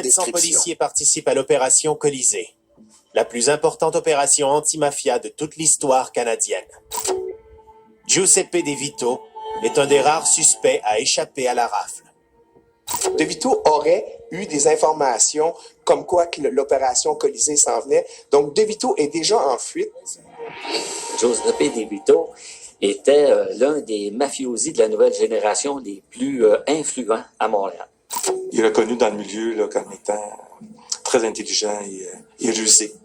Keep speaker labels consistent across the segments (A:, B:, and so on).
A: 400
B: description.
A: policiers participent à l'opération Colisée, la plus importante opération anti-mafia de toute l'histoire canadienne. Giuseppe De Vito est un des rares suspects à échapper à la rafle.
B: De Vito aurait eu des informations comme quoi que l'opération Colisée s'en venait. Donc, De Vito est déjà en fuite.
C: Giuseppe De Vito était l'un des mafiosi de la nouvelle génération les plus influents à Montréal.
D: Il est reconnu dans le milieu là, comme étant très intelligent et rusé.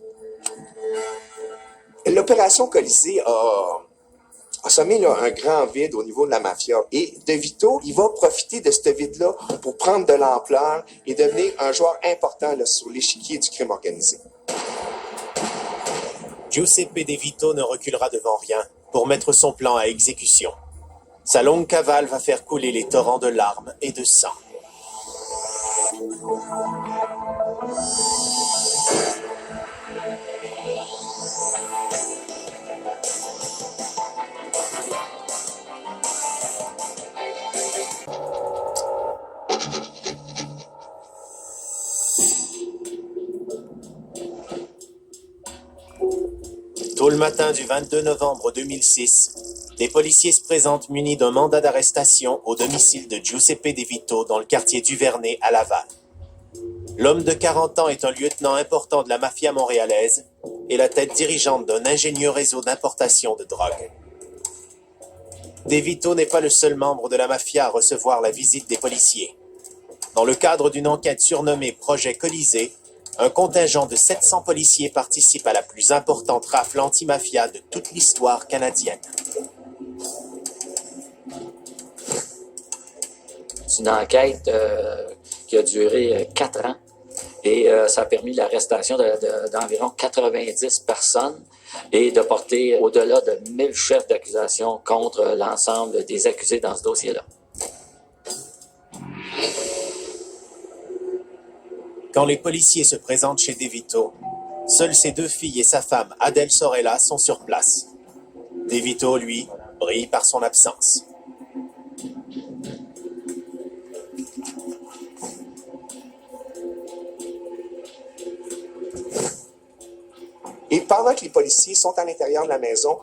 B: L'opération Colisée a semé là, un grand vide au niveau de la mafia. Et De Vito, il va profiter de ce vide-là pour prendre de l'ampleur et devenir un joueur important là, sur l'échiquier du crime organisé.
A: Giuseppe De Vito ne reculera devant rien pour mettre son plan à exécution. Sa longue cavale va faire couler les torrents de larmes et de sang. Tôt le matin du 22 novembre 2006, des policiers se présentent munis d'un mandat d'arrestation au domicile de Giuseppe De Vito dans le quartier du Vernet à Laval. L'homme de 40 ans est un lieutenant important de la mafia montréalaise et la tête dirigeante d'un ingénieux réseau d'importation de drogue. De Vito n'est pas le seul membre de la mafia à recevoir la visite des policiers. Dans le cadre d'une enquête surnommée Projet Colisée, un contingent de 700 policiers participe à la plus importante rafle anti-mafia de toute l'histoire canadienne.
C: C'est une enquête qui a duré 4 ans et ça a permis l'arrestation d'environ 90 personnes et de porter au-delà de 1000 chefs d'accusation contre l'ensemble des accusés dans ce dossier-là.
A: Quand les policiers se présentent chez De Vito, seules ses 2 filles et sa femme, Adèle Sorella, sont sur place. De Vito, lui, brille par son absence.
B: Et pendant que les policiers sont à l'intérieur de la maison,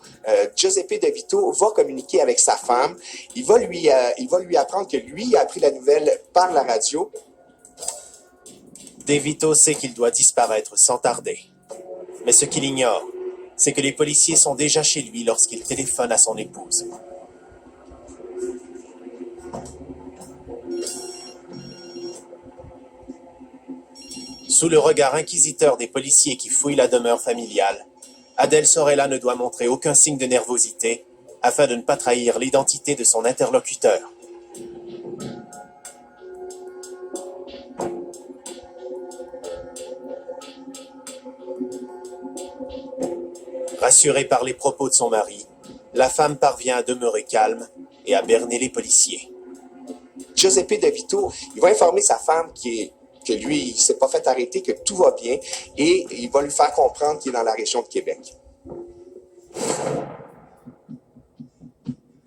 B: Giuseppe De Vito va communiquer avec sa femme. Il va lui apprendre que lui a appris la nouvelle par la radio.
A: De Vito sait qu'il doit disparaître sans tarder. Mais ce qu'il ignore, c'est que les policiers sont déjà chez lui lorsqu'il téléphone à son épouse. Sous le regard inquisiteur des policiers qui fouillent la demeure familiale, Adèle Sorella ne doit montrer aucun signe de nervosité afin de ne pas trahir l'identité de son interlocuteur. Rassurée par les propos de son mari, la femme parvient à demeurer calme et à berner les policiers.
B: Giuseppe De Vito, il va informer sa femme que lui, il s'est pas fait arrêter, que tout va bien, et il va lui faire comprendre qu'il est dans la région de Québec.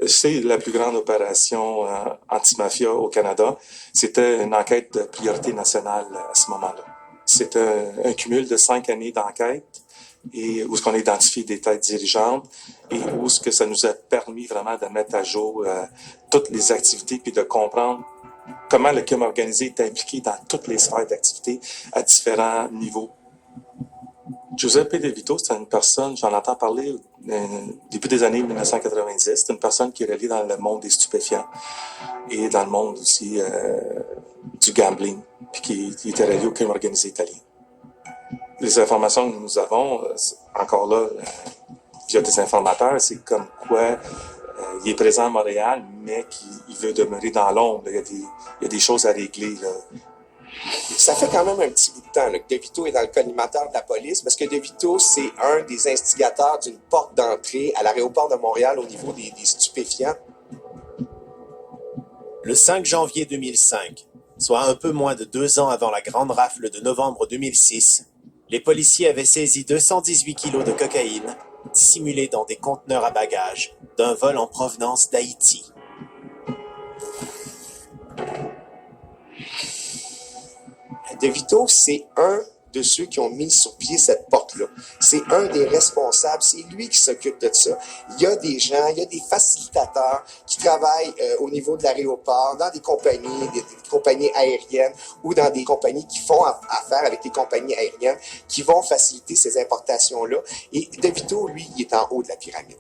D: C'est la plus grande opération anti-mafia au Canada. C'était une enquête de priorité nationale à ce moment-là. C'est un cumul de 5 années d'enquête et où on a identifié des têtes dirigeantes et où ce que ça nous a permis vraiment de mettre à jour toutes les activités puis de comprendre comment le crime organisé est impliqué dans toutes les sphères d'activité à différents niveaux. Giuseppe De Vito, c'est une personne, j'en entends parler depuis des années 1990, c'est une personne qui est reliée dans le monde des stupéfiants et dans le monde aussi du gambling, puis qui était relié au crime organisé italien. Les informations que nous avons, encore là, via des informateurs, c'est comme quoi il est présent à Montréal, mais qu'il veut demeurer dans l'ombre. Il y a des choses à régler, là.
B: Ça fait quand même un petit bout de temps là, que De Vito est dans le collimateur de la police, parce que De Vito, c'est un des instigateurs d'une porte d'entrée à l'aéroport de Montréal au niveau des stupéfiants.
A: Le 5 janvier 2005, soit un peu moins de 2 ans avant la grande rafle de novembre 2006, les policiers avaient saisi 218 kilos de cocaïne, dissimulés dans des conteneurs à bagages, d'un vol en provenance d'Haïti.
B: De Vito, c'est un de ceux qui ont mis sur pied cette porte-là. C'est un des responsables, c'est lui qui s'occupe de ça. Il y a des gens, il y a des facilitateurs qui travaillent au niveau de l'aéroport, dans des compagnies aériennes ou dans des compagnies qui font affaire avec les compagnies aériennes qui vont faciliter ces importations-là. Et De Vito, lui, il est en haut de la pyramide.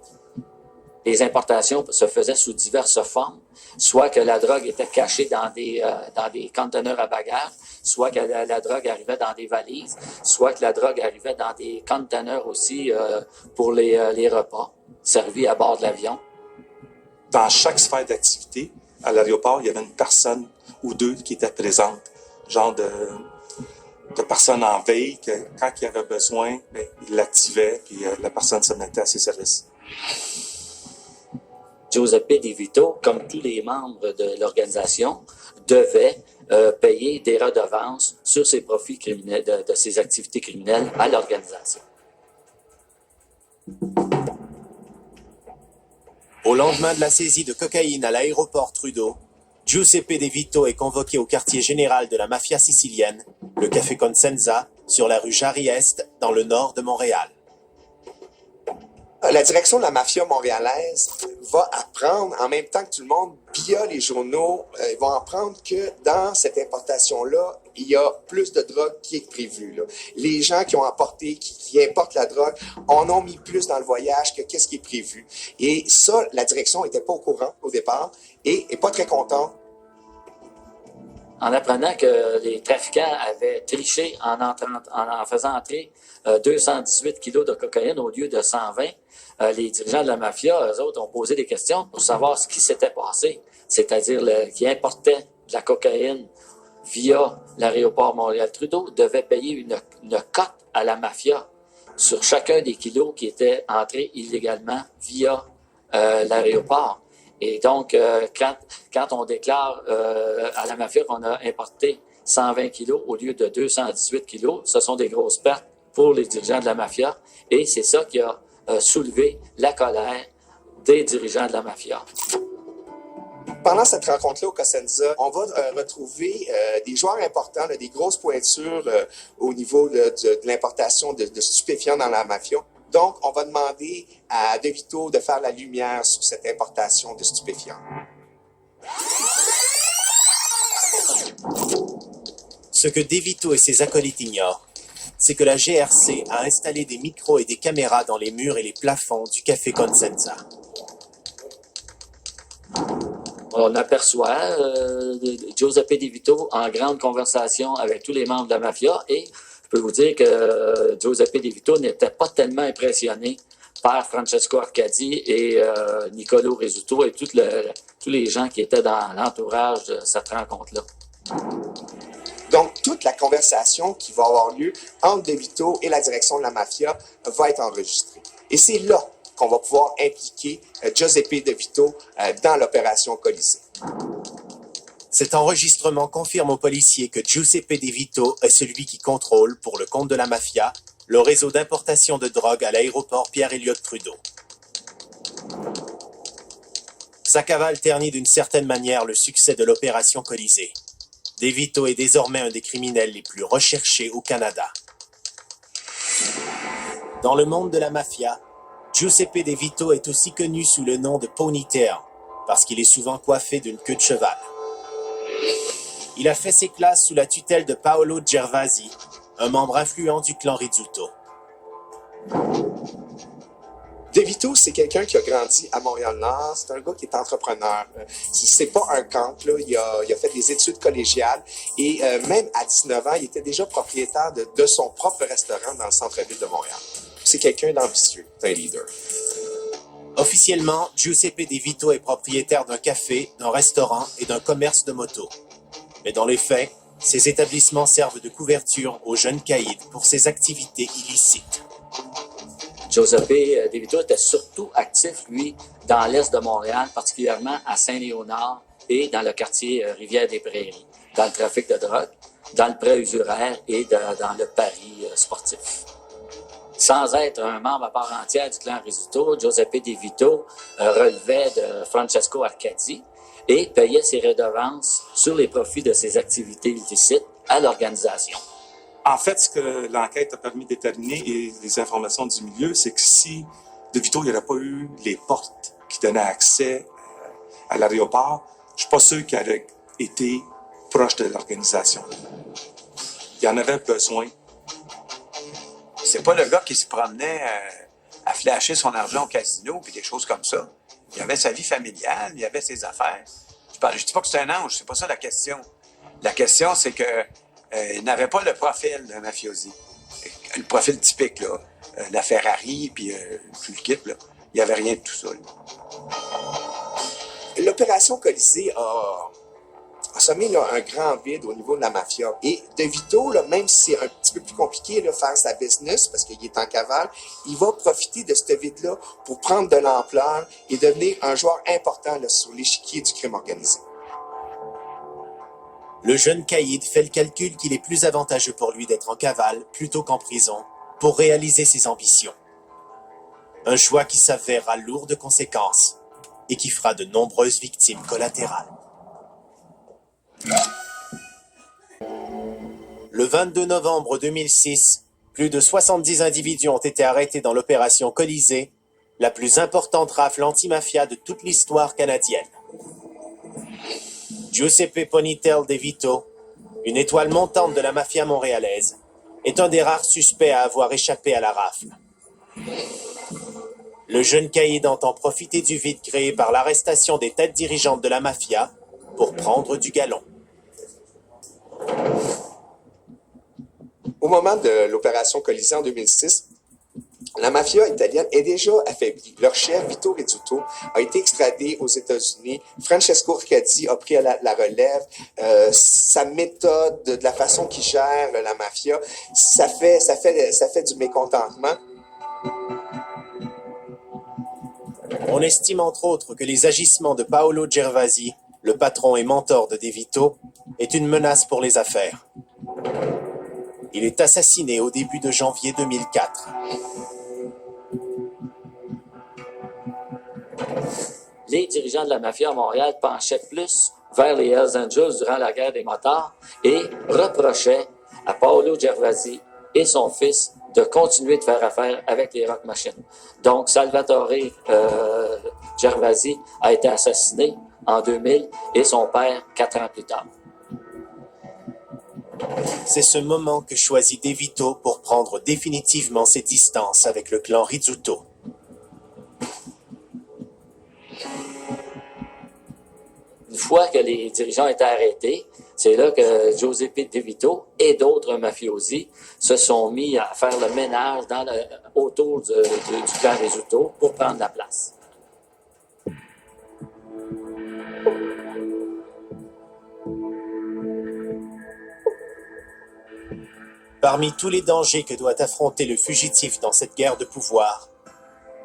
C: Les importations se faisaient sous diverses formes, soit que la drogue était cachée dans des conteneurs à bagages, soit que la drogue arrivait dans des valises, soit que la drogue arrivait dans des conteneurs aussi pour les repas servis à bord de l'avion.
D: Dans chaque sphère d'activité, à l'aéroport, il y avait une personne ou deux qui étaient présentes, genre de personnes en veille, que quand il y avait besoin, bien, il l'activait, puis la personne se mettait à ses services.
C: Giuseppe De Vito, comme tous les membres de l'organisation, devait payer des redevances sur ses profits criminels, de ses activités criminelles à l'organisation.
A: Au lendemain de la saisie de cocaïne à l'aéroport Trudeau, Giuseppe De Vito est convoqué au quartier général de la mafia sicilienne, le Café Consenza, sur la rue Jarry-Est, dans le nord de Montréal.
B: La direction de la mafia montréalaise va apprendre, en même temps que tout le monde, via les journaux, ils vont apprendre que dans cette importation-là, il y a plus de drogue qui est prévu. Là. Les gens qui ont apporté, qui importent la drogue, en ont mis plus dans le voyage que qu'est-ce qui est prévu. Et ça, la direction n'était pas au courant au départ et n'est pas très contente.
C: En apprenant que les trafiquants avaient triché en faisant entrer 218 kilos de cocaïne au lieu de 120, les dirigeants de la mafia, eux autres, ont posé des questions pour savoir ce qui s'était passé, c'est-à-dire qui importait de la cocaïne via l'aéroport Montréal-Trudeau devait payer une cote à la mafia sur chacun des kilos qui étaient entrés illégalement via l'aéroport. Et donc, quand on déclare à la mafia qu'on a importé 120 kilos au lieu de 218 kilos, ce sont des grosses pertes pour les dirigeants de la mafia. Et c'est ça qui a soulevé la colère des dirigeants de la mafia.
B: Pendant cette rencontre-là au Cosenza, on va retrouver des joueurs importants, là, des grosses pointures au niveau de l'importation de stupéfiants dans la mafia. Donc, on va demander à De Vito de faire la lumière sur cette importation de stupéfiants.
A: Ce que De Vito et ses acolytes ignorent, c'est que la GRC a installé des micros et des caméras dans les murs et les plafonds du Café Consenza.
C: On aperçoit Giuseppe De Vito en grande conversation avec tous les membres de la mafia et je peux vous dire que Giuseppe De Vito n'était pas tellement impressionné par Francesco Arcadi et Niccolò Rizzuto et tous les gens qui étaient dans l'entourage de cette rencontre-là.
B: Donc, toute la conversation qui va avoir lieu entre De Vito et la direction de la mafia va être enregistrée. Et c'est là qu'on va pouvoir impliquer Giuseppe De Vito dans l'opération Colisée.
A: Cet enregistrement confirme aux policiers que Giuseppe De Vito est celui qui contrôle, pour le compte de la mafia, le réseau d'importation de drogue à l'aéroport Pierre-Elliott Trudeau. Sa cavale ternit d'une certaine manière le succès de l'opération Colisée. De Vito est désormais un des criminels les plus recherchés au Canada. Dans le monde de la mafia, Giuseppe De Vito est aussi connu sous le nom de Ponytail, parce qu'il est souvent coiffé d'une queue de cheval. Il a fait ses classes sous la tutelle de Paolo Gervasi, un membre influent du clan Rizzuto.
B: De Vito, c'est quelqu'un qui a grandi à Montréal-Nord. C'est un gars qui est entrepreneur. C'est pas un camp, là. Il a fait des études collégiales et même à 19 ans, il était déjà propriétaire de son propre restaurant dans le centre-ville de Montréal. C'est quelqu'un d'ambitieux, c'est un leader.
A: Officiellement, Giuseppe De Vito est propriétaire d'un café, d'un restaurant et d'un commerce de moto. Mais dans les faits, ces établissements servent de couverture aux jeunes caïds pour ses activités illicites.
C: Giuseppe De Vito était surtout actif, lui, dans l'est de Montréal, particulièrement à Saint-Léonard et dans le quartier Rivière-des-Prairies, dans le trafic de drogue, dans le prêt usuraire et dans le pari sportif. Sans être un membre à part entière du clan Rizzuto, Giuseppe De Vito relevait de Francesco Arcadi et payait ses redevances sur les profits de ses activités illicites à l'organisation.
D: En fait, ce que l'enquête a permis de déterminer et les informations du milieu, c'est que si De Vito n'aurait pas eu les portes qui donnaient accès à l'aéroport, je suis pas sûr qu'il aurait été proche de l'organisation. Il en avait besoin.
E: C'est pas le gars qui se promenait à flasher son argent au casino puis des choses comme ça. Il avait sa vie familiale, il avait ses affaires. Je dis pas que c'est un ange, c'est pas ça la question. La question, c'est que il n'avait pas le profil d'un mafiosi. Le profil typique, là. La Ferrari, puis tout le kit, là. Il n'y avait rien de tout ça, là.
B: L'opération Colisée a semé là, un grand vide au niveau de la mafia. Et De Vito, là, même si c'est un petit peu plus compliqué de faire sa business, parce qu'il est en cavale, il va profiter de ce vide-là pour prendre de l'ampleur et devenir un joueur important là, sur l'échiquier du crime organisé.
A: Le jeune caïd fait le calcul qu'il est plus avantageux pour lui d'être en cavale plutôt qu'en prison pour réaliser ses ambitions. Un choix qui s'avérera lourd de conséquences et qui fera de nombreuses victimes collatérales. Le 22 novembre 2006, plus de 70 individus ont été arrêtés dans l'opération Colisée, la plus importante rafle anti-mafia de toute l'histoire canadienne. Giuseppe Ponytail De Vito, une étoile montante de la mafia montréalaise, est un des rares suspects à avoir échappé à la rafle. Le jeune caïd entend profiter du vide créé par l'arrestation des têtes dirigeantes de la mafia pour prendre du galon.
B: Au moment de l'opération Colisée en 2006, la mafia italienne est déjà affaiblie. Leur chef, Vito Rizzuto, a été extradé aux États-Unis. Francesco Riccardi a pris la relève. Sa méthode, de la façon qu'il gère la mafia, ça fait du mécontentement.
A: On estime entre autres que les agissements de Paolo Gervasi, le patron et mentor de De Vito, est une menace pour les affaires. Il est assassiné au début de janvier 2004.
C: Les dirigeants de la mafia à Montréal penchaient plus vers les Hells Angels durant la guerre des motards et reprochaient à Paolo Gervasi et son fils de continuer de faire affaire avec les Rock Machines. Donc, Salvatore Gervasi a été assassiné en 2000 et son père 4 ans plus tard.
A: C'est ce moment que choisit De Vito pour prendre définitivement ses distances avec le clan Rizzuto.
C: Une fois que les dirigeants étaient arrêtés, c'est là que Giuseppe De Vito et d'autres mafiosi se sont mis à faire le ménage autour du clan Rizzuto pour prendre la place.
A: Parmi tous les dangers que doit affronter le fugitif dans cette guerre de pouvoir,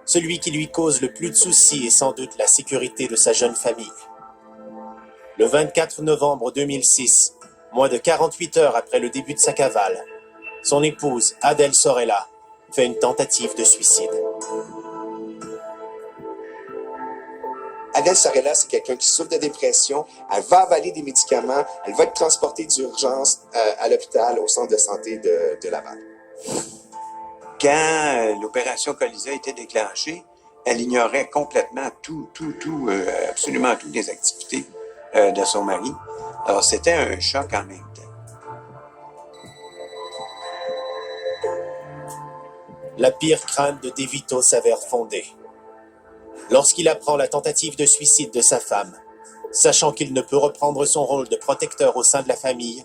A: celui qui lui cause le plus de soucis est sans doute la sécurité de sa jeune famille. Le 24 novembre 2006, moins de 48 heures après le début de sa cavale, son épouse, Adèle Sorella, fait une tentative de suicide.
B: Adèle Sorella, c'est quelqu'un qui souffre de dépression. Elle va avaler des médicaments. Elle va être transportée d'urgence à l'hôpital, au centre de santé de Laval.
E: Quand l'opération Colisée a été déclenchée, elle ignorait complètement absolument toutes les activités de son mari. Alors, c'était un choc en même temps.
A: La pire crainte de De Vito s'avère fondée. Lorsqu'il apprend la tentative de suicide de sa femme, sachant qu'il ne peut reprendre son rôle de protecteur au sein de la famille,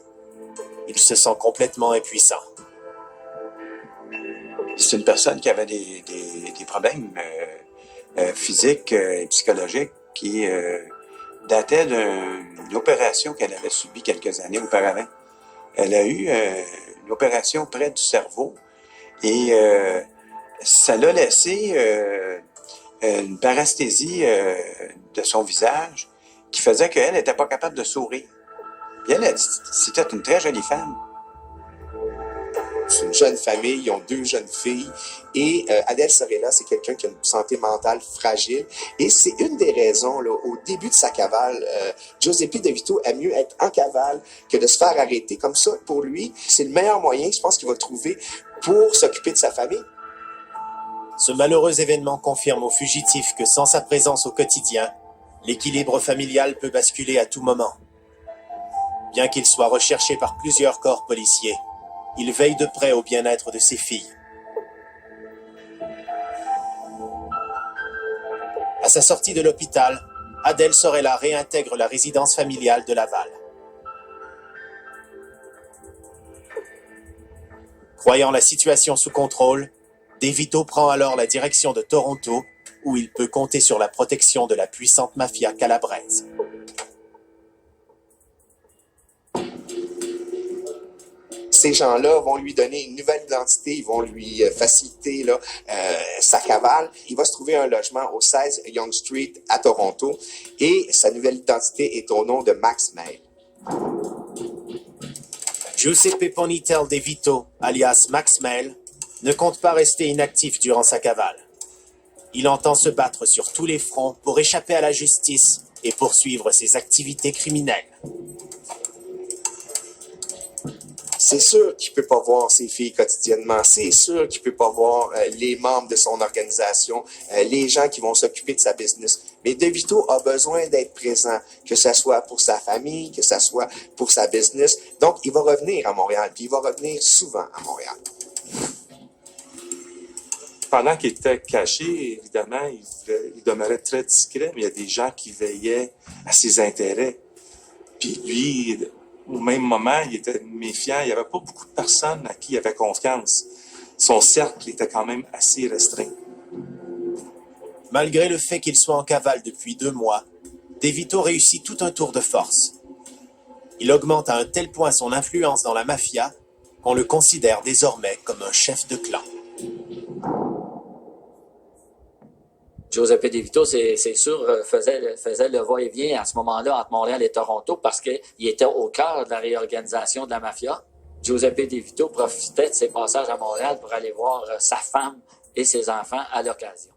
A: il se sent complètement impuissant.
E: C'est une personne qui avait des problèmes physiques et psychologiques qui dataient d'une opération qu'elle avait subie quelques années auparavant. Elle a eu une opération près du cerveau et ça l'a laissé une parasthésie de son visage qui faisait qu'elle n'était pas capable de sourire. Puis elle, c'était une très jolie femme.
B: c'est une jeune famille, ils ont 2 jeunes filles. Et Adele Sorella, c'est quelqu'un qui a une santé mentale fragile. Et c'est une des raisons, là, au début de sa cavale, Giuseppe De Vito aime mieux être en cavale que de se faire arrêter. Comme ça, pour lui, c'est le meilleur moyen, je pense, qu'il va trouver pour s'occuper de sa famille.
A: Ce malheureux événement confirme aux fugitifs que sans sa présence au quotidien, l'équilibre familial peut basculer à tout moment. Bien qu'il soit recherché par plusieurs corps policiers, il veille de près au bien-être de ses filles. À sa sortie de l'hôpital, Adele Sorella réintègre la résidence familiale de Laval. Croyant la situation sous contrôle, De Vito prend alors la direction de Toronto, où il peut compter sur la protection de la puissante mafia calabraise.
B: Ces gens-là vont lui donner une nouvelle identité, ils vont lui faciliter là, sa cavale. Il va se trouver un logement au 16 Yonge Street à Toronto et sa nouvelle identité est au nom de Max Mail.
A: Giuseppe Ponytail De Vito, alias Max Mail, ne compte pas rester inactif durant sa cavale. Il entend se battre sur tous les fronts pour échapper à la justice et poursuivre ses activités criminelles.
B: C'est sûr qu'il peut pas voir ses filles quotidiennement. C'est sûr qu'il peut pas voir les membres de son organisation, les gens qui vont s'occuper de sa business. Mais De Vito a besoin d'être présent, que ce soit pour sa famille, que ce soit pour sa business. Donc, il va revenir à Montréal, puis il va revenir souvent à Montréal.
D: Pendant qu'il était caché, évidemment, il demeurait très discret, mais il y a des gens qui veillaient à ses intérêts. Puis lui, au même moment, il était méfiant. Il n'y avait pas beaucoup de personnes à qui il avait confiance. Son cercle était quand même assez restreint.
A: Malgré le fait qu'il soit en cavale depuis 2 mois, De Vito réussit tout un tour de force. Il augmente à un tel point son influence dans la mafia qu'on le considère désormais comme un chef de clan.
C: Giuseppe De Vito, c'est sûr, faisait le va-et-vient à ce moment-là entre Montréal et Toronto parce qu'il était au cœur de la réorganisation de la mafia. Giuseppe De Vito profitait de ses passages à Montréal pour aller voir sa femme et ses enfants à l'occasion.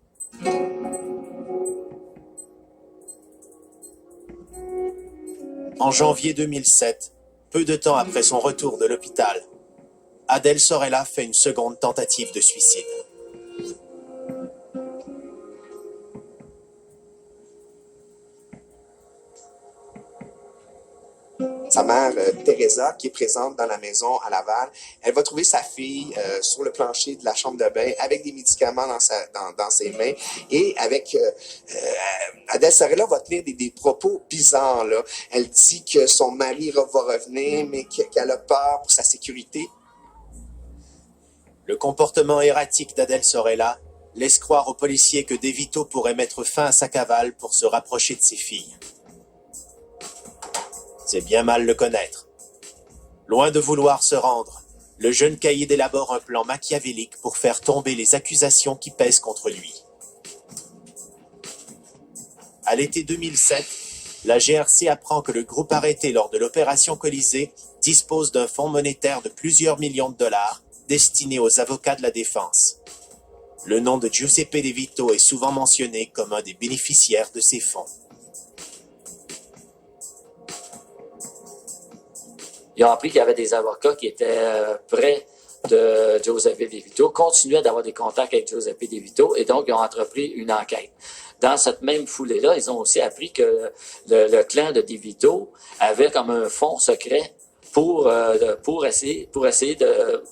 A: En janvier 2007, peu de temps après son retour de l'hôpital, Adele Sorella fait une seconde tentative de suicide.
B: Sa mère, Teresa, qui est présente dans la maison à Laval, elle va trouver sa fille sur le plancher de la chambre de bain avec des médicaments dans ses mains et avec Adele Sorella va tenir des propos bizarres. Là. Elle dit que son mari va revenir, mais qu'elle a peur pour sa sécurité.
A: Le comportement erratique d'Adele Sorella laisse croire aux policiers que De Vito pourrait mettre fin à sa cavale pour se rapprocher de ses filles. C'est bien mal le connaître. Loin de vouloir se rendre, le jeune caïd élabore un plan machiavélique pour faire tomber les accusations qui pèsent contre lui. À l'été 2007, la GRC apprend que le groupe arrêté lors de l'opération Colisée dispose d'un fonds monétaire de plusieurs millions de dollars destiné aux avocats de la défense. Le nom de Giuseppe De Vito est souvent mentionné comme un des bénéficiaires de ces fonds.
C: Ils ont appris qu'il y avait des avocats qui étaient près de Giuseppe De Vito, continuaient d'avoir des contacts avec Giuseppe De Vito, et donc ils ont entrepris une enquête. Dans cette même foulée-là, ils ont aussi appris que le clan de De Vito avait comme un fonds secret pour essayer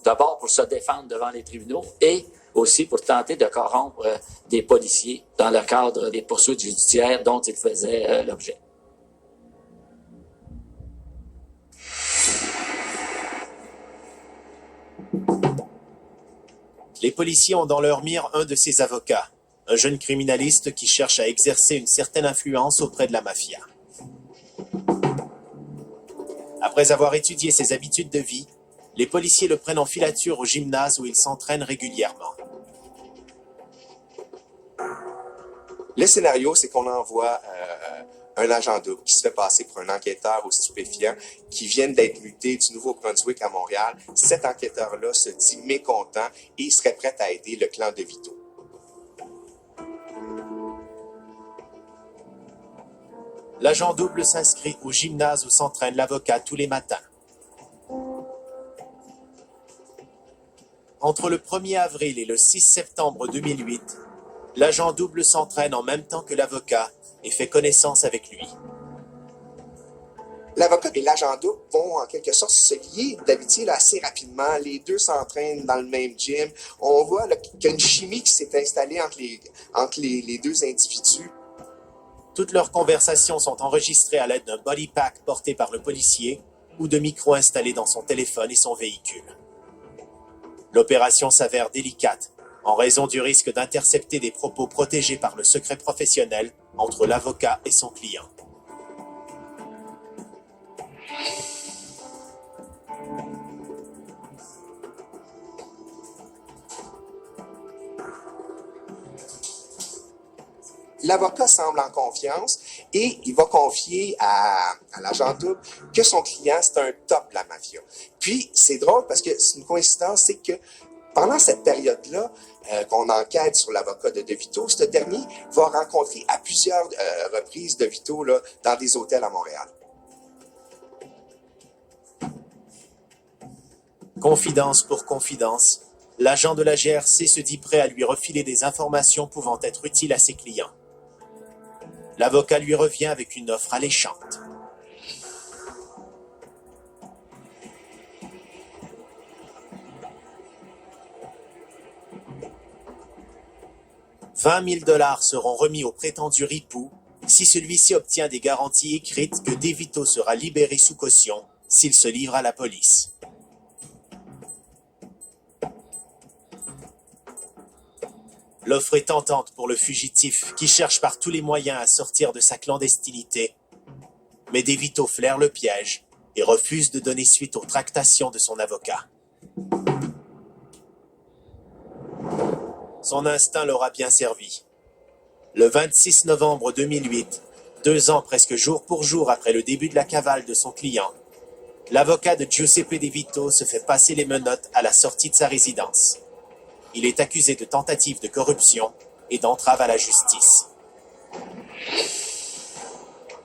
C: d'abord pour se défendre devant les tribunaux et aussi pour tenter de corrompre des policiers dans le cadre des poursuites judiciaires dont ils faisaient l'objet.
A: Les policiers ont dans leur mire un de ces avocats, un jeune criminaliste qui cherche à exercer une certaine influence auprès de la mafia. Après avoir étudié ses habitudes de vie, les policiers le prennent en filature au gymnase où il s'entraîne régulièrement.
B: Le scénario, c'est qu'on envoie un agent double qui se fait passer pour un enquêteur aux stupéfiants qui viennent d'être muté du Nouveau-Brunswick à Montréal. Cet enquêteur-là se dit mécontent et il serait prêt à aider le clan de Vito.
A: L'agent double s'inscrit au gymnase où s'entraîne l'avocat tous les matins. Entre le 1er avril et le 6 septembre 2008, l'agent double s'entraîne en même temps que l'avocat et fait connaissance avec lui.
B: L'avocat et l'agent double vont en quelque sorte se lier d'amitié assez rapidement. Les deux s'entraînent dans le même gym. On voit là, qu'il y a une chimie qui s'est installée entre les deux individus.
A: Toutes leurs conversations sont enregistrées à l'aide d'un body pack porté par le policier ou de micros installés dans son téléphone et son véhicule. L'opération s'avère délicate en raison du risque d'intercepter des propos protégés par le secret professionnel entre l'avocat et son client.
B: L'avocat semble en confiance et il va confier à l'agent double que son client, c'est un top de la mafia. Puis, c'est drôle parce que c'est une coïncidence, c'est que pendant cette période-là, qu'on enquête sur l'avocat de Vito, ce dernier va rencontrer à plusieurs reprises De Vito là, dans des hôtels à Montréal.
A: Confidence pour confidence, l'agent de la GRC se dit prêt à lui refiler des informations pouvant être utiles à ses clients. L'avocat lui revient avec une offre alléchante. $20 000 seront remis au prétendu ripoux si celui-ci obtient des garanties écrites que De Vito sera libéré sous caution s'il se livre à la police. L'offre est tentante pour le fugitif qui cherche par tous les moyens à sortir de sa clandestinité. Mais De Vito flaire le piège et refuse de donner suite aux tractations de son avocat. Son instinct l'aura bien servi. Le 26 novembre 2008, 2 ans presque jour pour jour après le début de la cavale de son client, l'avocat de Giuseppe De Vito se fait passer les menottes à la sortie de sa résidence. Il est accusé de tentative de corruption et d'entrave à la justice.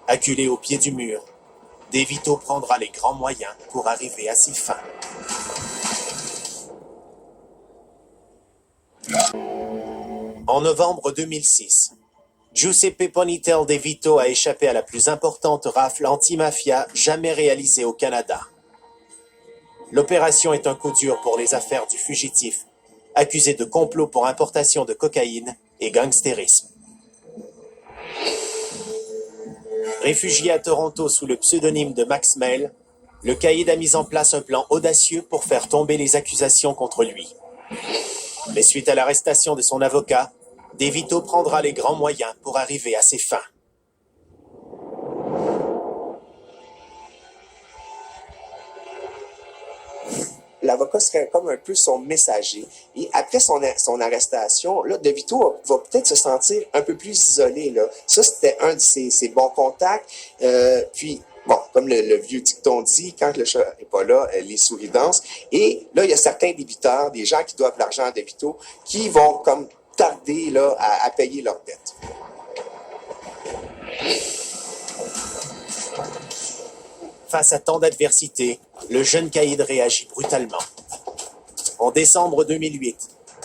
A: Acculé au pied du mur, De Vito prendra les grands moyens pour arriver à ses fins. En novembre 2006, Giuseppe Ponytail De Vito a échappé à la plus importante rafle anti-mafia jamais réalisée au Canada. L'opération est un coup dur pour les affaires du fugitif, accusé de complot pour importation de cocaïne et gangstérisme. Réfugié à Toronto sous le pseudonyme de Max Mail, le caïd a mis en place un plan audacieux pour faire tomber les accusations contre lui. Mais suite à l'arrestation de son avocat, De Vito prendra les grands moyens pour arriver à ses fins.
B: L'avocat serait comme un peu son messager. Et après son arrestation, là, De Vito va peut-être se sentir un peu plus isolé. Là. Ça, c'était un de ses bons contacts. Puis, bon, comme le vieux dicton dit, quand le chat n'est pas là, les souris dansent. Et là, il y a certains débiteurs, des gens qui doivent l'argent à De Vito, qui vont comme tarder là, à payer leurs dettes.
A: Face à tant d'adversité, le jeune caïd réagit brutalement. En décembre 2008,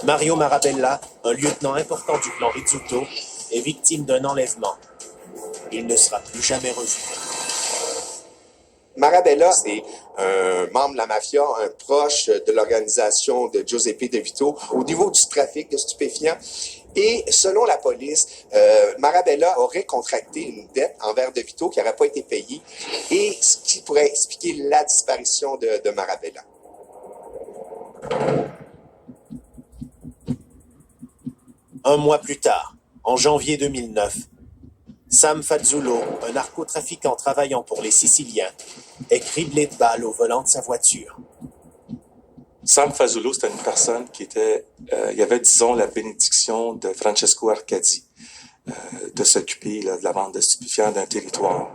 A: Mario Marabella, un lieutenant important du clan Rizzuto, est victime d'un enlèvement. Il ne sera plus jamais revu.
B: Marabella, c'est un membre de la mafia, un proche de l'organisation de Giuseppe De Vito au niveau du trafic de stupéfiants. Et selon la police, Marabella aurait contracté une dette envers De Vito qui n'aurait pas été payée, et ce qui pourrait expliquer la disparition de Marabella.
A: Un mois plus tard, en janvier 2009, Sam Fazzulo, un narcotrafiquant travaillant pour les Siciliens, est criblé de balles au volant de sa voiture.
D: Sam Fazzulo, c'était une personne qui était, il y avait, disons, la bénédiction de Francesco Arcadi. de s'occuper là, de la vente de stupéfiants d'un territoire.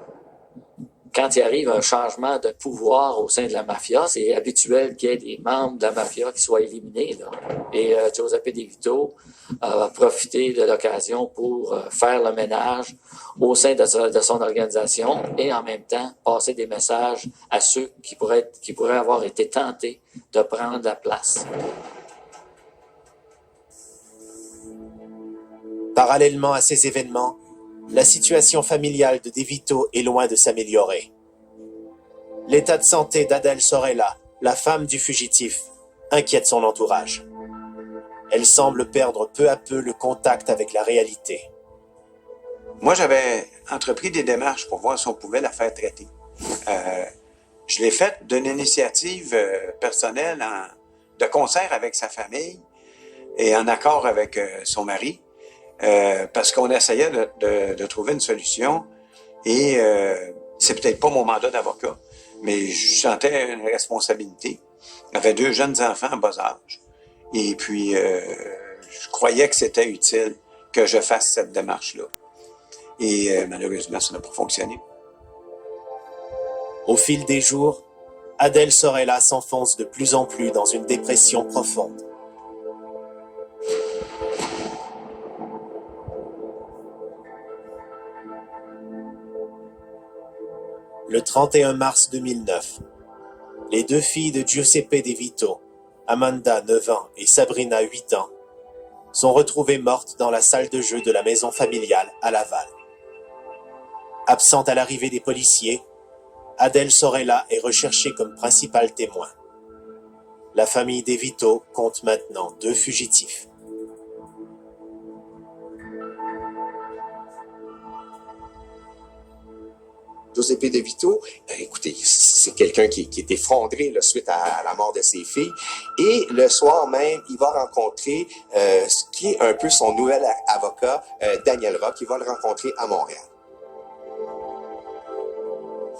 C: Quand il arrive un changement de pouvoir au sein de la mafia, c'est habituel qu'il y ait des membres de la mafia qui soient éliminés, là. Et Giuseppe De Vito a profité de l'occasion pour faire le ménage au sein de son organisation et en même temps passer des messages à ceux qui pourraient avoir été tentés de prendre la place.
A: Parallèlement à ces événements, la situation familiale de De Vito est loin de s'améliorer. L'état de santé d'Adèle Sorella, la femme du fugitif, inquiète son entourage. Elle semble perdre peu à peu le contact avec la réalité.
E: Moi, j'avais entrepris des démarches pour voir si on pouvait la faire traiter. Je l'ai faite d'une initiative personnelle de concert avec sa famille et en accord avec son mari. Parce qu'on essayait de trouver une solution et c'est peut-être pas mon mandat d'avocat, mais je sentais une responsabilité. J'avais 2 jeunes enfants en bas âge et puis je croyais que c'était utile que je fasse cette démarche-là. Et malheureusement, ça n'a pas fonctionné.
A: Au fil des jours, Adèle Sorella s'enfonce de plus en plus dans une dépression profonde. Le 31 mars 2009, les 2 filles de Giuseppe De Vito, Amanda, 9 ans, et Sabrina, 8 ans, sont retrouvées mortes dans la salle de jeu de la maison familiale à Laval. Absente à l'arrivée des policiers, Adèle Sorella est recherchée comme principal témoin. La famille De Vito compte maintenant 2 fugitifs.
B: Giuseppe De Vito, écoutez, c'est quelqu'un qui est effondré là, suite à la mort de ses filles. Et le soir même, il va rencontrer ce qui est un peu son nouvel avocat, Daniel Rock, qui va le rencontrer à Montréal.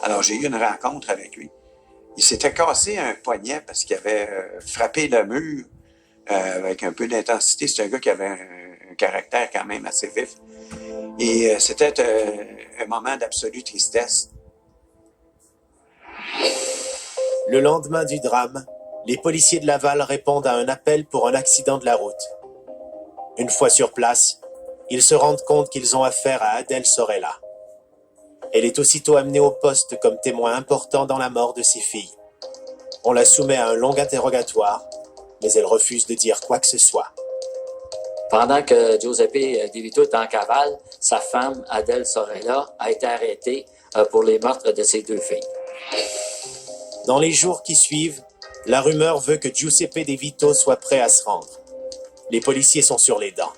E: Alors, j'ai eu une rencontre avec lui. Il s'était cassé un poignet parce qu'il avait frappé le mur avec un peu d'intensité. C'est un gars qui avait un caractère quand même assez vif. Et c'était un moment d'absolue tristesse.
A: Le lendemain du drame, les policiers de Laval répondent à un appel pour un accident de la route. Une fois sur place, ils se rendent compte qu'ils ont affaire à Adèle Sorella. Elle est aussitôt amenée au poste comme témoin important dans la mort de ses filles. On la soumet à un long interrogatoire, mais elle refuse de dire quoi que ce soit.
C: Pendant que Giuseppe De Vito est en cavale, sa femme, Adèle Sorella, a été arrêtée pour les meurtres de ses 2 filles.
A: Dans les jours qui suivent, la rumeur veut que Giuseppe De Vito soit prêt à se rendre. Les policiers sont sur les dents.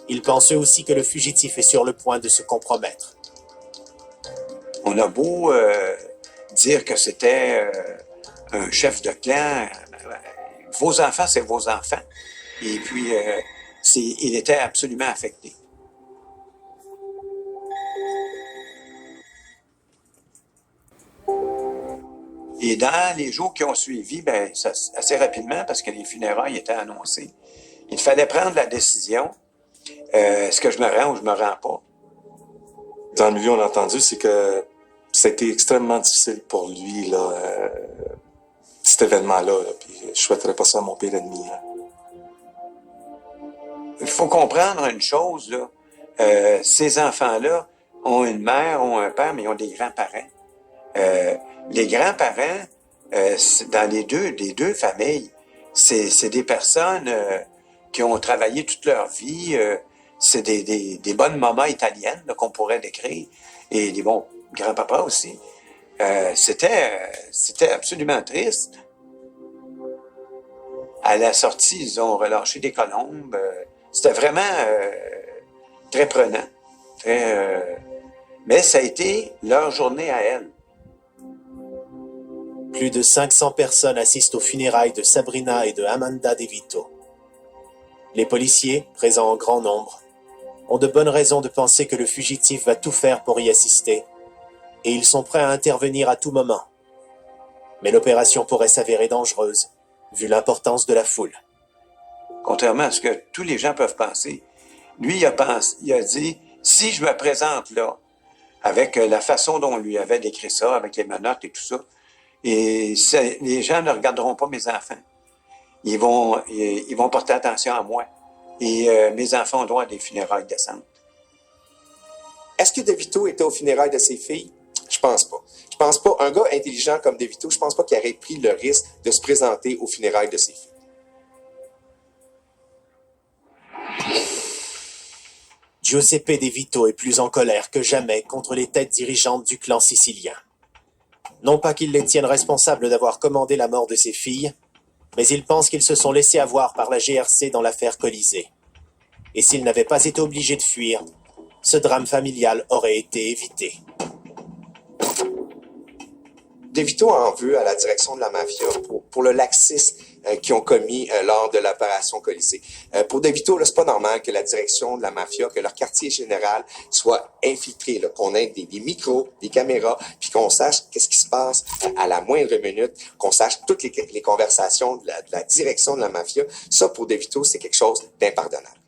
A: Ils pensent eux aussi que le fugitif est sur le point de se compromettre.
E: On a beau dire que c'était un chef de clan, vos enfants, c'est vos enfants. Et puis, il était absolument affecté. Et dans les jours qui ont suivi, assez rapidement, parce que les funérailles étaient annoncées, il fallait prendre la décision, est-ce que je me rends ou je me rends pas?
D: Dans le milieu, on a entendu, c'est que ça a été extrêmement difficile pour lui, là, cet événement-là. Puis je souhaiterais pas ça à mon pire ennemi. Là.
E: Il faut comprendre une chose, là. Ces enfants-là ont une mère, ont un père, mais ils ont des grands-parents. Les grands-parents, dans les deux familles, c'est des personnes qui ont travaillé toute leur vie. C'est des bonnes mamans italiennes là, qu'on pourrait décrire. Et des bons grands-papas aussi. C'était absolument triste. À la sortie, ils ont relâché des colombes. C'était vraiment très prenant. Mais ça a été leur journée à elles.
A: Plus de 500 personnes assistent aux funérailles de Sabrina et de Amanda De Vito. Les policiers, présents en grand nombre, ont de bonnes raisons de penser que le fugitif va tout faire pour y assister, et ils sont prêts à intervenir à tout moment. Mais l'opération pourrait s'avérer dangereuse, vu l'importance de la foule.
E: Contrairement à ce que tous les gens peuvent penser, lui, il a dit, si je me présente là, avec la façon dont on lui avait décrit ça, avec les menottes et tout ça, les gens ne regarderont pas mes enfants. Ils vont porter attention à moi. Et mes enfants ont droit à des funérailles décentes.
B: Est-ce que DeVito était aux funérailles de ses filles? Je pense pas. Je pense pas. Un gars intelligent comme DeVito, je pense pas qu'il aurait pris le risque de se présenter aux funérailles de ses filles.
A: Giuseppe De Vito est plus en colère que jamais contre les têtes dirigeantes du clan sicilien. Non pas qu'ils les tiennent responsables d'avoir commandé la mort de ses filles, mais il pense qu'ils se sont laissés avoir par la GRC dans l'affaire Colisée. Et s'ils n'avaient pas été obligés de fuir, ce drame familial aurait été évité.
B: DeVito en veut à la direction de la mafia pour le laxisme qu'ils ont commis lors de l'opération Colisée. Pour DeVito, là, c'est pas normal que la direction de la mafia, que leur quartier général soit infiltré, là, qu'on ait des micros, des caméras, puis qu'on sache qu'est-ce qui se passe à la moindre minute, qu'on sache toutes les conversations de la direction de la mafia. Ça, pour DeVito, c'est quelque chose d'impardonnable.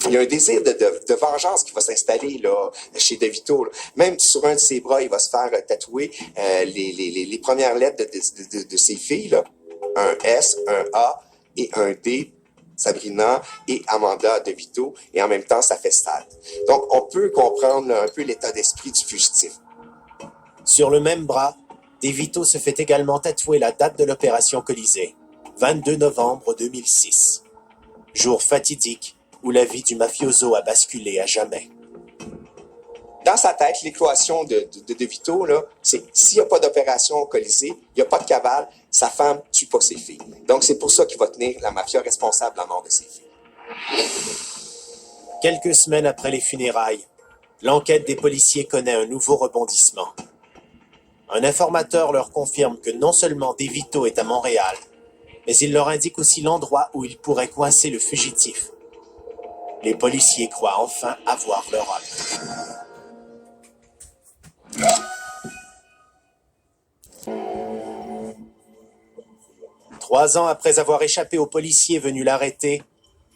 B: Il y a un désir de vengeance qui va s'installer là chez DeVito. Là. Même sur un de ses bras, il va se faire tatouer les premières lettres de ses filles. Là. Un S, un A et un D, Sabrina et Amanda DeVito. Et en même temps, ça fait sale. Donc, on peut comprendre là, un peu l'état d'esprit du fugitif.
A: Sur le même bras, DeVito se fait également tatouer la date de l'opération Colisée, 22 novembre 2006. Jour fatidique où la vie du mafioso a basculé à jamais.
B: Dans sa tête, l'équation de DeVito, là, c'est s'il n'y a pas d'opération Colisée, il n'y a pas de cavale, sa femme tue pas ses filles. Donc, c'est pour ça qu'il va tenir la mafia responsable de la mort de ses filles.
A: Quelques semaines après les funérailles, l'enquête des policiers connaît un nouveau rebondissement. Un informateur leur confirme que non seulement DeVito est à Montréal, mais il leur indique aussi l'endroit où il pourrait coincer le fugitif. Les policiers croient enfin avoir leur homme. 3 ans après avoir échappé aux policiers venus l'arrêter,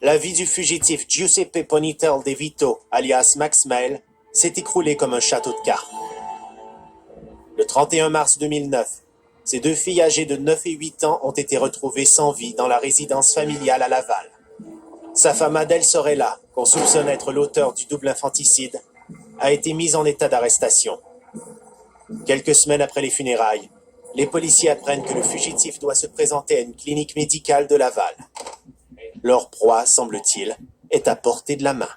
A: la vie du fugitif Giuseppe Ponytail De Vito, alias Max Mail, s'est écroulée comme un château de cartes. Le 31 mars 2009, ces 2 filles âgées de 9 et 8 ans ont été retrouvées sans vie dans la résidence familiale à Laval. Sa femme Adèle Sorella, qu'on soupçonne être l'auteur du double infanticide, a été mise en état d'arrestation. Quelques semaines après les funérailles, les policiers apprennent que le fugitif doit se présenter à une clinique médicale de Laval. Leur proie, semble-t-il, est à portée de la main.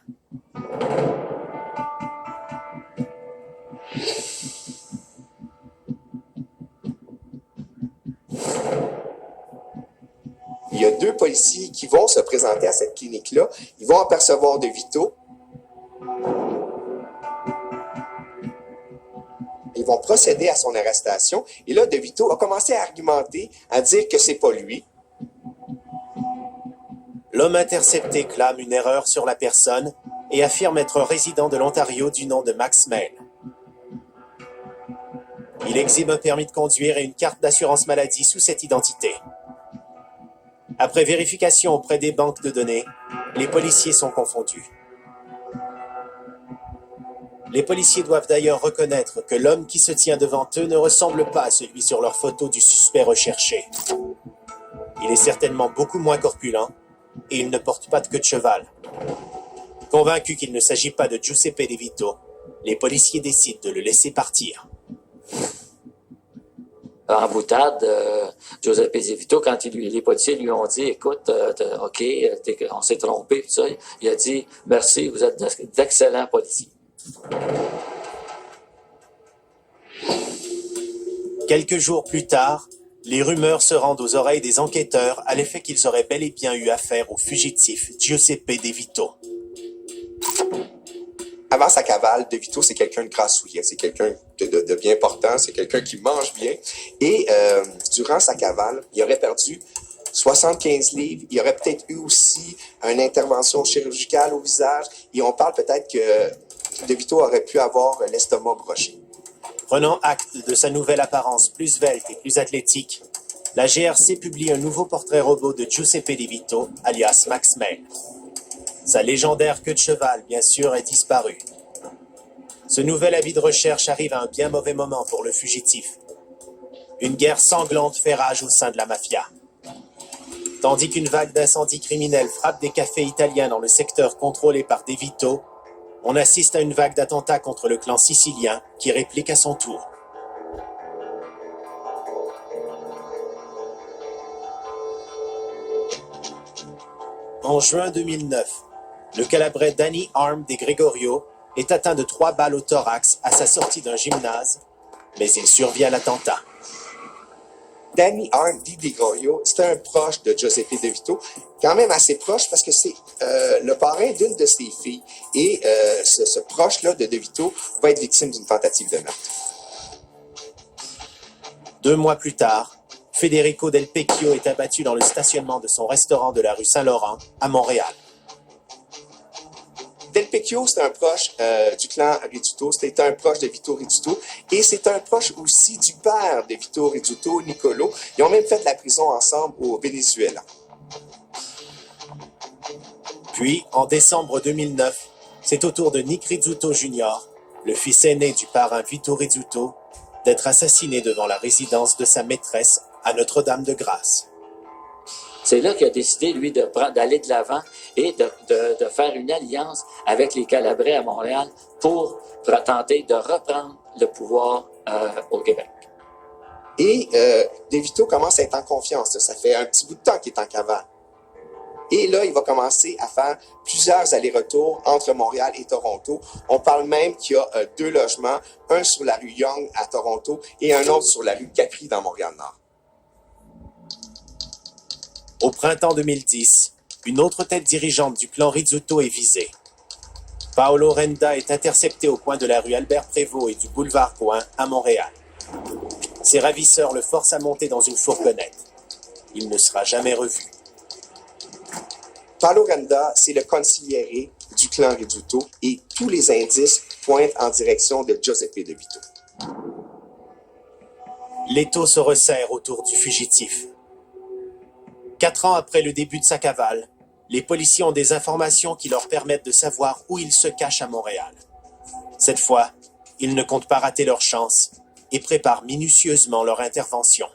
B: Il y a 2 policiers qui vont se présenter à cette clinique-là. Ils vont apercevoir DeVito. Ils vont procéder à son arrestation. Et là, DeVito a commencé à argumenter, à dire que c'est pas lui.
A: L'homme intercepté clame une erreur sur la personne et affirme être un résident de l'Ontario du nom de Max Mail. Il exhibe un permis de conduire et une carte d'assurance maladie sous cette identité. Après vérification auprès des banques de données, les policiers sont confondus. Les policiers doivent d'ailleurs reconnaître que l'homme qui se tient devant eux ne ressemble pas à celui sur leur photo du suspect recherché. Il est certainement beaucoup moins corpulent et il ne porte pas de queue de cheval. Convaincus qu'il ne s'agit pas de Giuseppe De Vito, les policiers décident de le laisser partir.
C: En boutade, Giuseppe De Vito, quand les policiers lui ont dit « Écoute, OK, on s'est trompé », ça, il a dit « Merci, vous êtes d'excellents policiers ».
A: Quelques jours plus tard, les rumeurs se rendent aux oreilles des enquêteurs à l'effet qu'ils auraient bel et bien eu affaire au fugitif Giuseppe De Vito.
B: Avant sa cavale, DeVito, c'est quelqu'un de grassouillet, c'est quelqu'un de bien portant, c'est quelqu'un qui mange bien. Et durant sa cavale, il aurait perdu 75 livres. Il aurait peut-être eu aussi une intervention chirurgicale au visage. Et on parle peut-être que DeVito aurait pu avoir l'estomac broché.
A: Prenant acte de sa nouvelle apparence plus svelte et plus athlétique, la GRC publie un nouveau portrait robot de Giuseppe De Vito, alias Max Mail. Sa légendaire queue de cheval, bien sûr, est disparue. Ce nouvel avis de recherche arrive à un bien mauvais moment pour le fugitif. Une guerre sanglante fait rage au sein de la mafia. Tandis qu'une vague d'incendies criminels frappe des cafés italiens dans le secteur contrôlé par De Vito, on assiste à une vague d'attentats contre le clan sicilien qui réplique à son tour. En juin 2009, le Calabrais Danny Arm de Gregorio est atteint de 3 balles au thorax à sa sortie d'un gymnase, mais il survit à l'attentat.
B: Danny Arm di Gregorio, c'était un proche de Giuseppe De Vito, quand même assez proche parce que c'est le parrain d'une de ses filles. Et ce proche-là de Vito va être victime d'une tentative de meurtre.
A: 2 mois plus tard, Federico Del Pecchio est abattu dans le stationnement de son restaurant de la rue Saint-Laurent, à Montréal.
B: Del Pecchio, c'est un proche du clan Rizzuto, c'était un proche de Vito Rizzuto, et c'est un proche aussi du père de Vito Rizzuto, Nicolo. Ils ont même fait de la prison ensemble au Venezuela.
A: Puis, en décembre 2009, c'est au tour de Nick Rizzuto Jr., le fils aîné du parrain Vito Rizzuto, d'être assassiné devant la résidence de sa maîtresse à Notre-Dame-de-Grâce.
C: C'est là qu'il a décidé, lui, d'aller de l'avant et de faire une alliance avec les Calabrais à Montréal pour tenter de reprendre le pouvoir au Québec.
B: Et De Vito commence à être en confiance. Ça fait un petit bout de temps qu'il est en cavale. Et là, il va commencer à faire plusieurs allers-retours entre Montréal et Toronto. On parle même qu'il y a 2 logements, un sur la rue Yonge à Toronto et un autre sur la rue Capri dans Montréal-Nord.
A: Au printemps 2010, une autre tête dirigeante du clan Rizzuto est visée. Paolo Renda est intercepté au coin de la rue Albert-Prévost et du boulevard Gouin à Montréal. Ses ravisseurs le forcent à monter dans une fourgonnette. Il ne sera jamais revu.
B: Paolo Renda, c'est le consigliere du clan Rizzuto et tous les indices pointent en direction de Giuseppe De Vito.
A: L'étau se resserre autour du fugitif. 4 ans après le début de sa cavale, les policiers ont des informations qui leur permettent de savoir où il se cache à Montréal. Cette fois, ils ne comptent pas rater leur chance et préparent minutieusement leur intervention.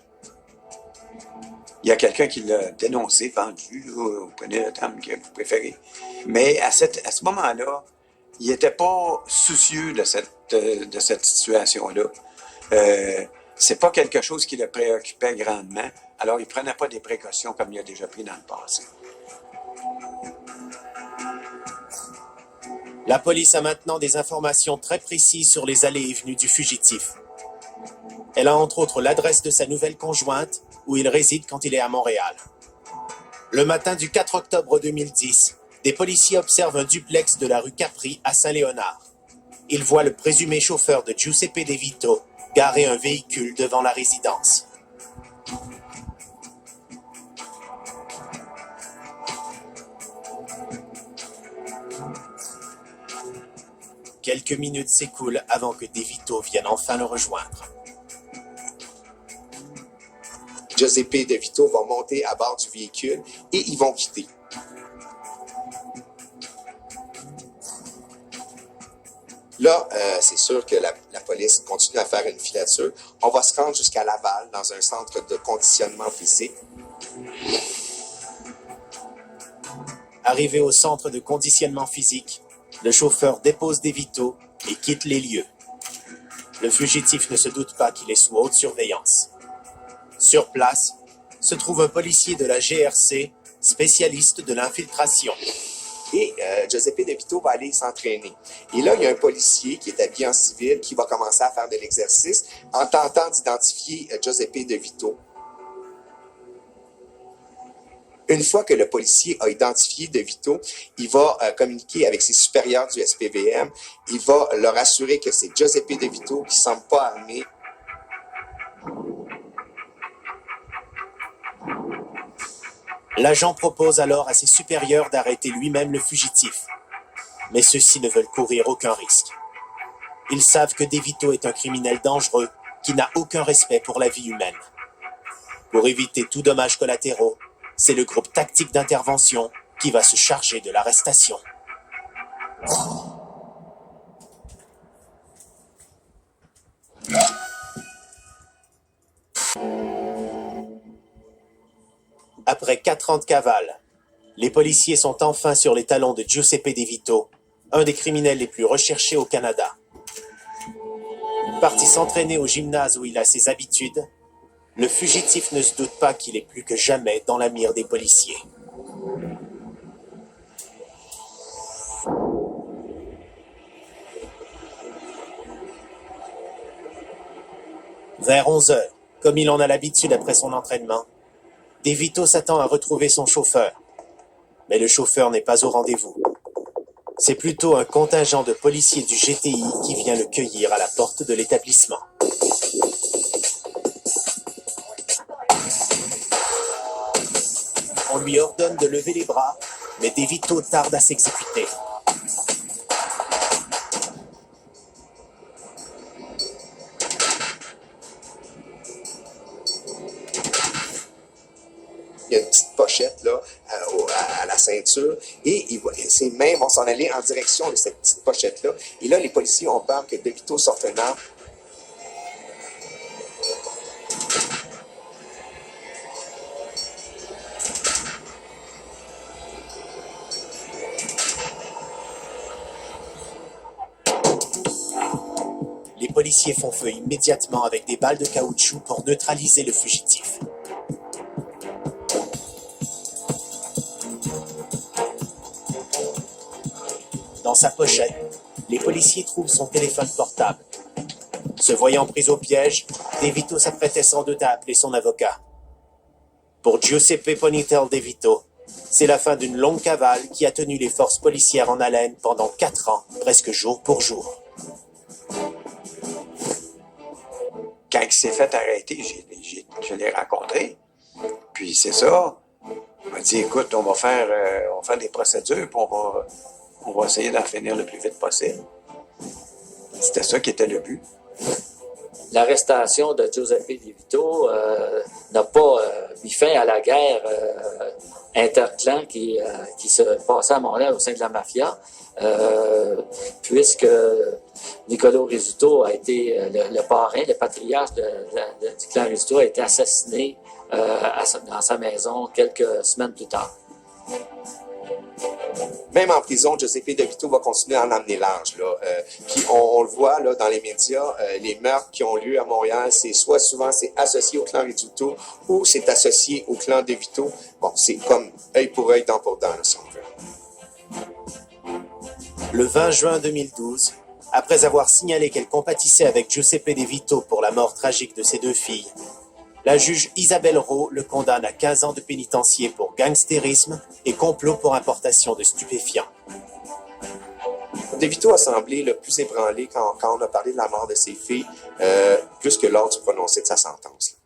E: Il y a quelqu'un qui l'a dénoncé, vendu, là, vous prenez le terme que vous préférez. Mais à ce moment-là, il n'était pas soucieux de cette situation-là. C'est pas quelque chose qui le préoccupait grandement. Alors, il prenait pas des précautions comme il a déjà pris dans le passé.
A: La police a maintenant des informations très précises sur les allées et venues du fugitif. Elle a entre autres l'adresse de sa nouvelle conjointe, où il réside quand il est à Montréal. Le matin du 4 octobre 2010, des policiers observent un duplex de la rue Capri à Saint-Léonard. Ils voient le présumé chauffeur de Giuseppe De Vito garer un véhicule devant la résidence. Quelques minutes s'écoulent avant que De Vito vienne enfin le rejoindre.
B: Giuseppe De Vito va monter à bord du véhicule et ils vont quitter. Là, c'est sûr que la police continue à faire une filature. On va se rendre jusqu'à Laval, dans un centre de conditionnement physique.
A: Arrivé au centre de conditionnement physique, le chauffeur dépose De Vito et quitte les lieux. Le fugitif ne se doute pas qu'il est sous haute surveillance. Sur place, se trouve un policier de la GRC, spécialiste de l'infiltration.
B: Et Giuseppe De Vito va aller s'entraîner. Et là, il y a un policier qui est habillé en civil qui va commencer à faire de l'exercice en tentant d'identifier Giuseppe De Vito. Une fois que le policier a identifié De Vito, il va communiquer avec ses supérieurs du SPVM. Il va leur assurer que c'est Giuseppe De Vito qui ne semble pas armé.
A: L'agent propose alors à ses supérieurs d'arrêter lui-même le fugitif. Mais ceux-ci ne veulent courir aucun risque. Ils savent que De Vito est un criminel dangereux qui n'a aucun respect pour la vie humaine. Pour éviter tout dommage collatéraux, c'est le groupe tactique d'intervention qui va se charger de l'arrestation. Après 4 ans de cavale, les policiers sont enfin sur les talons de Giuseppe De Vito, un des criminels les plus recherchés au Canada. Parti s'entraîner au gymnase où il a ses habitudes, le fugitif ne se doute pas qu'il est plus que jamais dans la mire des policiers. Vers 11 heures, comme il en a l'habitude après son entraînement, De Vito s'attend à retrouver son chauffeur. Mais le chauffeur n'est pas au rendez-vous. C'est plutôt un contingent de policiers du GTI qui vient le cueillir à la porte de l'établissement. On lui ordonne de lever les bras, mais De Vito tarde à s'exécuter.
B: Il y a une petite pochette là, à la ceinture et ses mains vont s'en aller en direction de cette petite pochette-là. Et là, les policiers ont peur que De Vito sorte un arme.
A: Les policiers font feu immédiatement avec des balles de caoutchouc pour neutraliser le fugitif. Dans sa pochette, les policiers trouvent son téléphone portable. Se voyant pris au piège, De Vito s'apprêtait sans doute à appeler son avocat. Pour Giuseppe Ponitel De Vito, c'est la fin d'une longue cavale qui a tenu les forces policières en haleine pendant 4 ans, presque jour pour jour.
E: Quand il s'est fait arrêter, je l'ai rencontré. Puis c'est ça. Il m'a dit, écoute, on va faire des procédures, puis on va essayer d'en finir le plus vite possible. C'était ça qui était le but.
C: L'arrestation de Giuseppe De Vito n'a pas mis fin à la guerre interclan qui se passait à Montréal au sein de la mafia, puisque Niccolo Rizzuto a été le parrain, le patriarche du clan Rizzuto a été assassiné dans sa maison quelques semaines plus tard.
B: Même en prison, Giuseppe De Vito va continuer à en amener large. Là. Puis on le voit là, dans les médias, les meurtres qui ont lieu à Montréal, souvent c'est associé au clan Rizzuto ou c'est associé au clan De Vito. Bon, c'est comme œil pour œil, dent pour dent, là, si on veut.
A: Le 20 juin 2012, après avoir signalé qu'elle compatissait avec Giuseppe De Vito pour la mort tragique de ses 2 filles, la juge Isabelle Rowe le condamne à 15 ans de pénitencier pour gangstérisme et complot pour importation de stupéfiants.
B: De Vito a semblé le plus ébranlé quand on a parlé de la mort de ses filles, plus que lors du prononcé de sa sentence.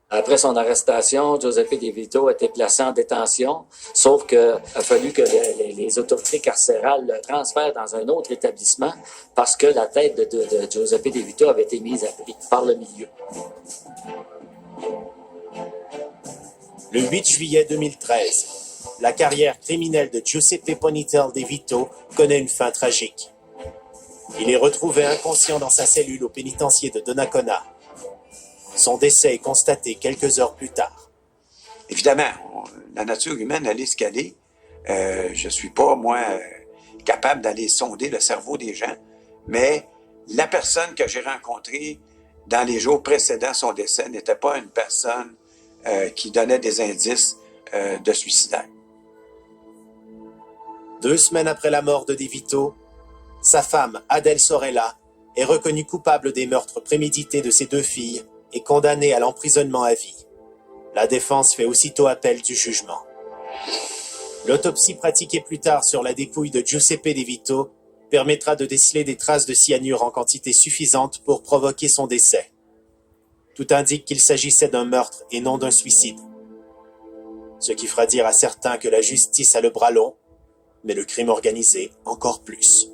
C: Après son arrestation, Giuseppe De Vito a été placé en détention, sauf qu'il a fallu que les autorités carcérales le transfèrent dans un autre établissement parce que la tête de Giuseppe De Vito avait été mise à prix par le milieu.
A: Le 8 juillet 2013, la carrière criminelle de Giuseppe Ponitel De Vito connaît une fin tragique. Il est retrouvé inconscient dans sa cellule au pénitencier de Donnacona. Son décès est constaté quelques heures plus tard.
E: Évidemment, la nature humaine, elle est ce qu'elle est. Je suis pas, moi, capable d'aller sonder le cerveau des gens, mais la personne que j'ai rencontrée dans les jours précédant son décès n'était pas une personne qui donnait des indices de suicidaire.
A: 2 semaines après la mort de De Vito, sa femme, Adèle Sorella, est reconnue coupable des meurtres prémédités de ses 2 filles et condamnée à l'emprisonnement à vie. La défense fait aussitôt appel du jugement. L'autopsie pratiquée plus tard sur la dépouille de Giuseppe De Vito permettra de déceler des traces de cyanure en quantité suffisante pour provoquer son décès. Tout indique qu'il s'agissait d'un meurtre et non d'un suicide. Ce qui fera dire à certains que la justice a le bras long, mais le crime organisé encore plus.